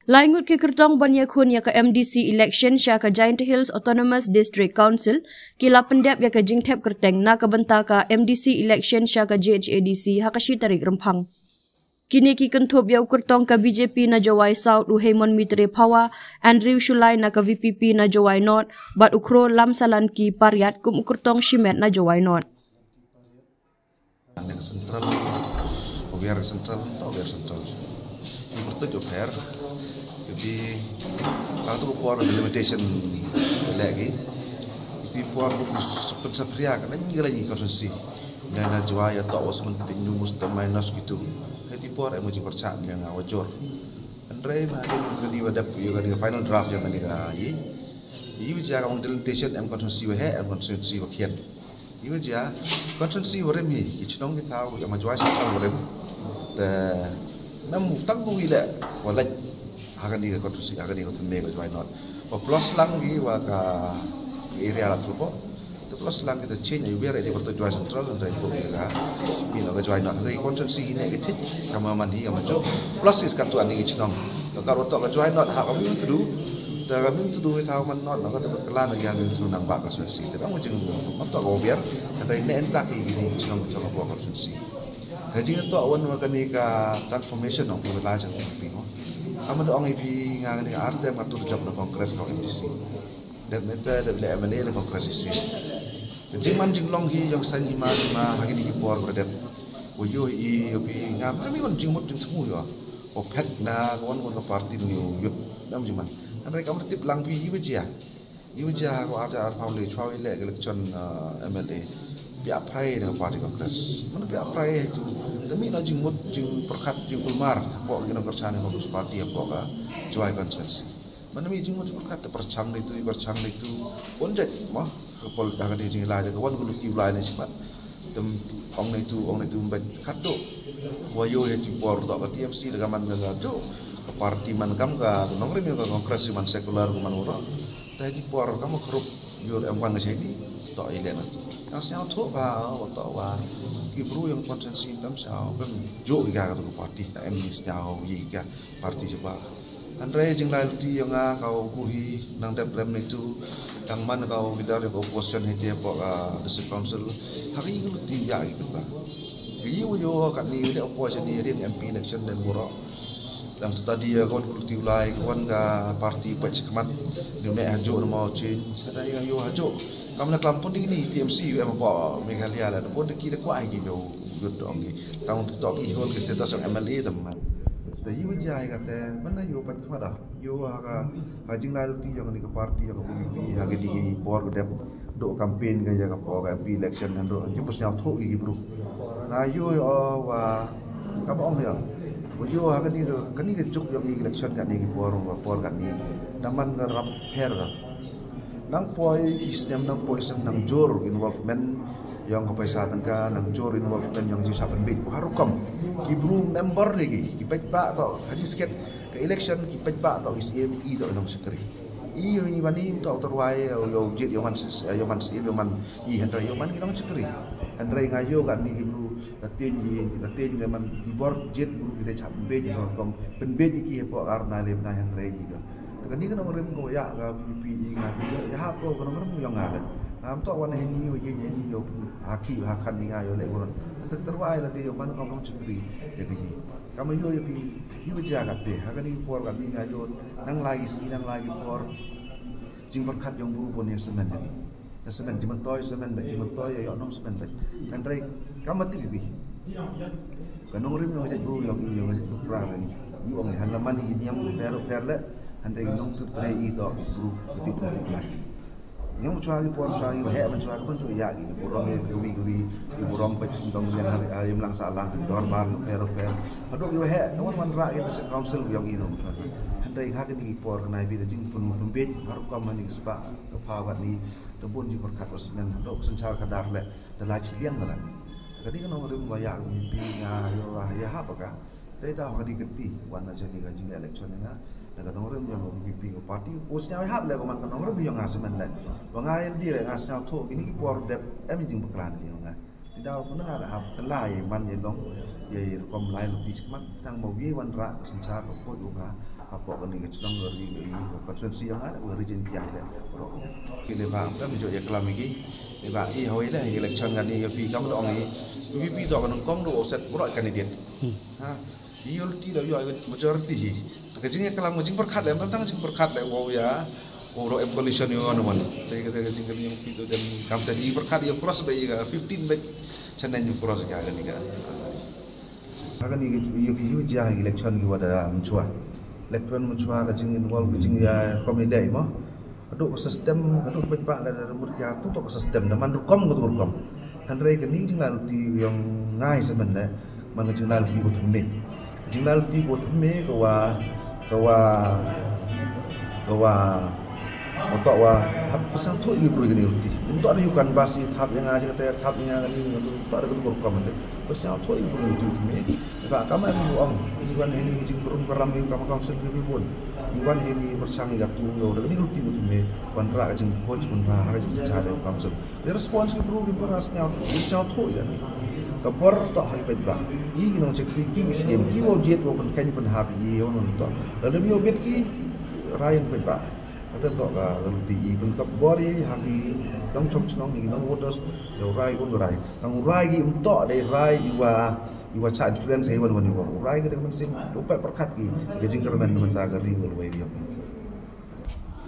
Laingut ke kertong banyakun ya ke MDC election sya ke Giant Hills Autonomous District Council kila pendep ya ke jingtep kerteng na ke bentar ke MDC election sya ke GHADC hakashi tarik rempang. Kini ki kentup ya kertong ke BJP na Jawai South Uhaimon Mitre Pawa, Andrew Shulai na ke VPP na Jawai North, bat ukro lam salan ki pariat kum kertong Shimet na Jawai North. Yang sentral, biar sentral, tak biar sentral. Ini bertujuh per. Jadi kalau tu puan limitation lagi, itu puan bukus pensapria kan ini lagi konsumsi. Dan jual ya tak was mentinju mesti minus gitu. Jadi puan emoji percaya yang awajor. Andre nanti jadi wadap juga di final draft yang tadi kaya. Ini bicara orang limitation em konsumsi wahai em konsumsi wakian. Ini bicara konsumsi orang ni kita nong kita tahu yang majuai sentral orang. Dan namun tangguh ila walaj. Akan dia konstruksi, akan dia konstruksi ke Jawai North. Plus lang gi waka area lah tu po. Tu plus lang kita change ayu biar dia bertu Jawai Central dan dari boleh ka. Bila ke Jawai North dari konstruksi ini kita kama mandi kama jo. Plus is kan tu ani cenong. Kalau tu ke Jawai North hak kami tu dah kami tu kita tahu man North nak tu kelan lagi kami tu nang bak konstruksi. Tapi macam tu kau biar dari ini entak ini cenong kita buat konstruksi. Jadi tu awan makan ni ka transformation of wilayah jangan pingo. Amat orang ibi ngang ni arte matur job na kongres kau MDC. Dan meta dan le MNA le kongres isi. Jadi manjing long hi yang sanji masima hari ni por berdep. Uyo i ibi ngam kami kon jingmut jing semu yo. Opet na kon parti ni yut nam jiman. Andre kamu tip lang pi ibi jia. Ibi jia ko ada pauli chwawi le election MLA. Pihak prai dengan parti kongres. Mana pihak prai itu demi nak jingmut jing perkat jing ulmar pok kena kerjaan kongres parti apa ka Jawai konstituensi. Mana mi jingmut perkat percang itu ponjet mah kepol dah kena jing lai kawan gulu ti lai ni sipat. Dem ong itu mbet kato. Wayo he ti por tak ke TMC dengan man gajo ke parti man kam ka nongrim ka kongres man sekular man ora. Tadi por kamu kerup yur M1 ke sini tak ilen tu. Yang siapa tu atau Ibru yang konsensi tam siapa pun jo iga kata parti, MD siapa iga parti coba. Andre jeng lalu ti yang kau kuhi nang dalam itu, yang mana kau bidar kau question hati apa district council hari ini lu ti ya gitu lah. Iya yo kat ni dia apa jadi hari MP election dan borak. Dan study kau lu ti ulai kawan ka parti patch kemat ni nak hajo mau change. Ada yang yo hajo. Kamu nak lampun ini TMC em apa Meghalaya lah. Pun kita kuai gitu good dong ni. Tahun tu tak ihol ke status yang MLA teman. Tapi wajah kata mana yo pat pada yo aga hajing lalu ti yang ni ke parti yang PPP hagi di por gedep do campaign ke jaga por MP election dan do jupus nyau thok gi bro. Nah yo wa kamu om ya. Yo aga ni kan ni juk yang election kat ni por kat ni. Daman ngarap hair ka. Nang poi kisnem nang poi sem nang jor involvement yang kepesaatan ka nang jor involvement yang jisapan bit harukam kibru member lagi kipet ba atau haji sikit ke election kipet ba atau ICME atau nang sekeri i mani to terwai yo jit yo man i hendra yo man nang sekeri hendra ngayo kan ni kibru latin man ibor jit bru kita cap bit harukam penbet iki po karena lem na hendra juga kan ni kan orang ko ya ga pipi ngaji ya ha ko kan orang yang ada am to wan heni we ni yo haki hakan ni ngayo le orang terwai la dia man kamu cekri jadi kamu yo pi ibu jaga deh hakan ni por kan ni ngayo nang lagi por jing berkat yang buru pun yang semen jadi semen jiman toy semen ba jiman toy yo nong semen ba kan rei kamu tibi kan orang yang ngajak buru yang ngajak perang ni yo ang halaman ni diam per anda nong tu tray itu buru tipu lai. Yang cuai pun cuai he man cuai pun cuai ya gitu. Burung guri burung pecah tong yang hari melang salang dor bar per. Aduk yo he kawan man ra itu council yang ini cuai. Anda hak ni por nai bi jing pun pembet baru kam man sebab kepawat ni tebun di berkat resmen aduk sencar kadar le dalam ciliang dalam. Kadi kan orang bayar pi ngayo ya apa ka. Tapi tahu kadi geti warna jadi gaji election ni Naga nongre yang pipi parti usnya hab le koman nongre yang ngasemen le bangai dia ngasen auto ini por dep jing beklan dia nga Dah pun ada hab kelai man ye long ye kom lai lu ti mat tang mau ye wan ra sencha ko ko uga apa ko ni ke chang ngeri ko konstituensi yang ada region yang ada ro kile ba kan jo ye kelam iki ye ba i hoi la election kan ni pi kam dong ni pi to kan kong do set pro candidate ha i ul ti do yo majority ke jing ye kelam jing berkat le tang jing berkat le wo ya ro em coalition yo anu man te jing kan yang pi to dan kam tadi berkat yo cross ba ye 15 bet chanan yo cross ga ni ga akan ni yo ja election yo ada mencuah elektron mencuah kajing involve kajing ya komite mo aduk sistem aduk pepak dan murja tu tok sistem dan mandukom gutum han rei kini jing lalu ti yang ngai sebenarnya man kajing lalu ti gutum me jing lalu ti gutum me kawa otak wa hab pasal tu ibu gini ruti untuk ni bukan basi tahap yang aja kata tahap yang ini untuk tak ada gutum kan pasal tu ibu ruti me ba kama buang iwan ini jing berum keram ni kama council ni pun iwan ini bersangi gap tu lo ni ruti tu me wan ra jing coach pun ba ha jing secara council ni respons ni bro ni berasnya insya tu ya ni kapor tak hai bet ba i no cek ki sdm ki wo jet wo pen kan pen hab yi on to lalu mi obet ki rayan bet ba kata to ga ruti i pen kapor yi ha ki dong chok chnong hi dong voters yo rai kun rai kang rai ki to dai rai iwa cha influence he wan iwa rai ke dengan sim lupa perkat ki gejing kerman menta gari ngulwai dia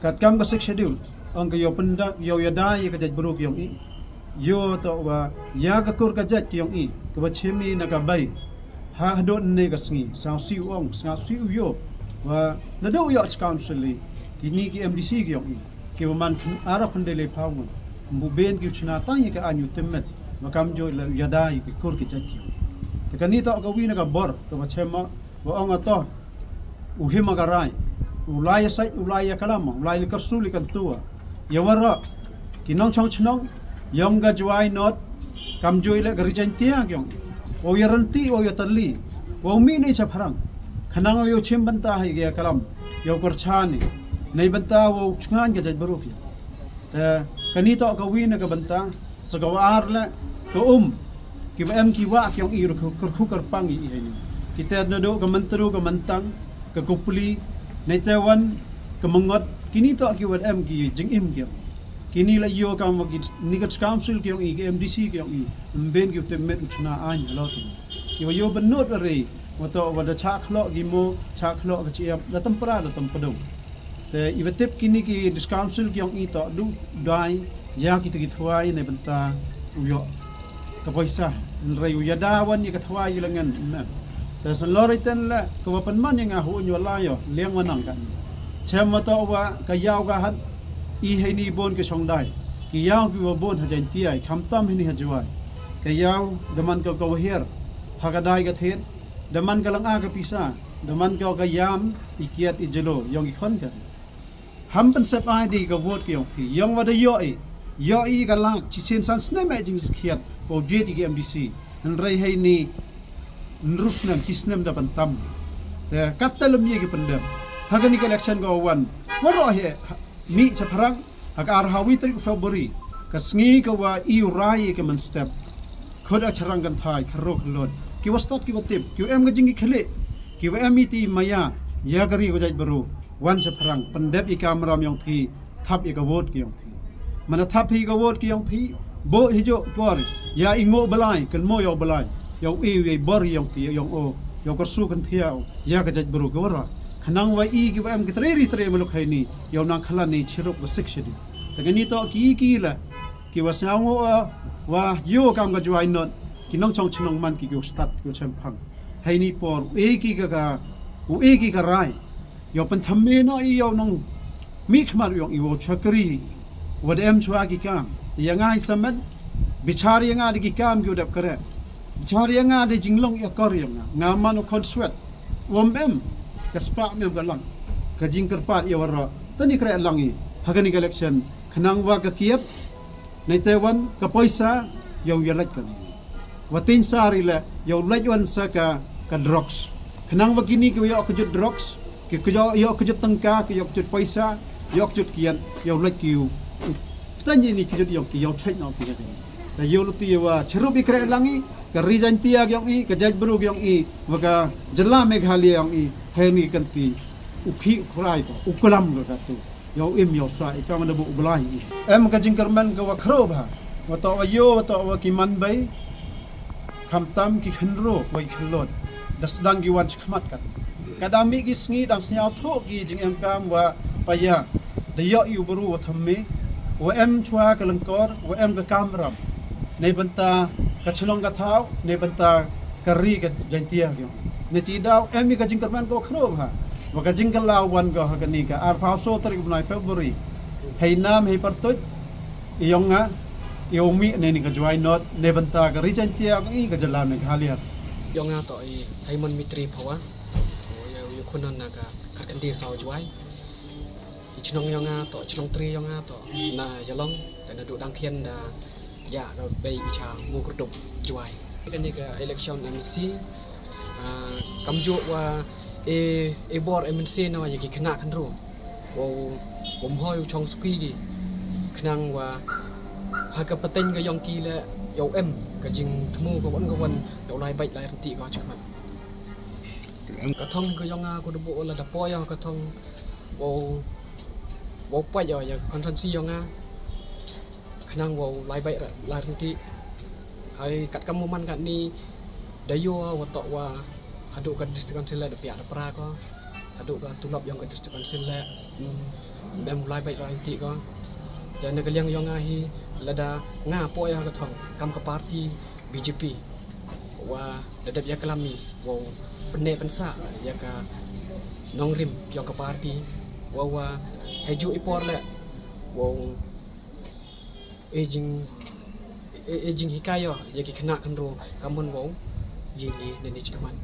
kat kam ka schedule ang ka yo pendak yo yada ye ka jaj buruk yong i yo to wa ya ka kur ka jaj yong i ka ba chemi na ka bai ha do ne ka sngi sa si ong sa si yo wa na do yo council kini ki MDC ki yong i ki man ara khandele phawun mbu ben ki chuna ta ye ka anyu temet makam jo la yada ye ki kur ki jaj ki kani to ka wi na ka bor ka ba chema wa ong ato u hima ka rai ulai sai ulai kalam ulai ka suli kan tua yawara kinong chong chnong yong ga juai not kam joi le garijan tia gyong o yaranti o yatali o mi ni cha pharang khanang yo chim banta hai ge kalam yo kor chani nei banta wo chungan ga jaj baru ta kani to ka wi na ka banta sagawar le ko ki em ki wa kyong i ru kar pang i hai kita nado ka mantru ka mantang ka kupli nei tawan ka mangot kini to ki wat em ki jing im ki kini la yo ka ma ki nikat council kyong i MDC kyong i mben ki te met uchna an lo ti ki yo benot re wa to wa da cha khlo gi mo cha khlo ka chi da tampra da tampadau te i vetep kini ki council kyong i to du dai ya ki te ki thwai nei banta yo ka poisa nrei yadawan ni ka thwai lengan na ta saloritan la to pan man yang hu nyo la yo leng manang kan chem ma to wa ka yaw ga hat i he ni bon ke song dai ki yaw ki wa bon ha jan ti ai kham tam he ni ha juai ka yaw daman ka ko her ha ga dai ga thet daman ka lang a ka pisa daman ka yam i kiat i jelo yong i khon ka ham pan sep ai di ka vote ki yong pi yong wa da yo i ga la chi sen san sne ma jing skiat ko jet ki MDC nrei he ni nrusnam kisnam da pantam te katalum ye ki pandam hagani ka election go wan waro he mi chaparang hak ar hawi tri February ka sngi ka wa i rai ke man step khoda charang kan thai kharok lod ki wastat ki watip ki em ga jingi khale ki wa emiti maya ya gari go jaj baru wan chaparang pandap i kamram yong phi thap i ka vote ki yong phi mana thap hi ka vote ki yong phi bo hijo por ya ingo balai kan mo yo balai yo i bor yong ki yong o yo ko su kan thiau ya ka jaj baru ko ra khanang wa i ki em ki tre maluk hai ni yo nang khala ni chiruk wa section tagani to ki la ki wa sango wa yo kam ga juai not ki nong chong chinong man ki yo start yo chem phang hai ni por e ki ka rai yo pan thamme no i yo nong mi khmar yo i wo chakri wa em chwa ki kam ya ngai samat bichari nga di ki kam yo dap kare bichari nga de jinglong ya kor yo nga man kon swet wom em kaspa me galang ka jingkar pat ya wara tani kre langi hagani election khanang wa ka kiep nei tewan ka poisa yo yalat kan watin sari la yo lajwan sa ka drugs khanang wa kini ki yo ka jut drugs ki yo ka jut tangka ki yo ka jut poisa yo ka jut kian yo laj kiu tani ni ki jut yo ki yo thai no ki yo luti wa cherubi kre langi ka rijan tia gyong i ka jaj bru gyong i wa ka jela meghalaya gyong i heni kanti ukhi khrai ko ukulam ga tu yo im yo sa i ka manabu ublai em ka jingkerman ka wa khro ba wa to wa yo wa to wa ki man bai kham tam ki khnro wai khlot dasdang gi wan chkhmat kat kadami gi sngi dang snyau tho gi jing em kam wa paya de yo yu bru wa thamme wa em chua ka langkor wa em ka kamram nei banta ka chlong ka thau nei banta ka ri ka jantia gyo ne chi dau em mi ka jingkerman ko khro ba wa ka jingkalaw wan go ha ka ni ka ar phao so tarik bunai February hei nam hei partut iyonga iomi ne ni ka join not ne banta ka ri jantia ngi ka jalan ne haliat yonga to i haimon mitri phawa yo kunon na ka karkandi saw juai chnong yonga to chnong tri yonga to na yalong ta na du dang khian da ya no bei cha mu krutup juai ni ka election MC kamjo wa e board MNC na wa yaki khna khan ro wo bom hoi chong ski gi khnang wa ha ka pateng ga yong ki le yo em ka jing thmu ko wan yo lai bai lai ti ga chman ka thong ka yonga ko du bo la da po ya ka thong wo pa yo ya conference yonga khnang wo lai bai lai ti ai kat kamu man kat ni dayo wa to wa hadu ka district council la da pia da pra ko hadu ka tulop yong ka district council la bem lai bai lai ti ko dan ka liang yonga hi lada nga po ya ka thong kam ka party BJP wa dadap ya kalami wo pene pensa ya ka nongrim yong ka party wa heju ipor le wo aging hikayo ya ki kena kanro kamun wo yingi neni chikaman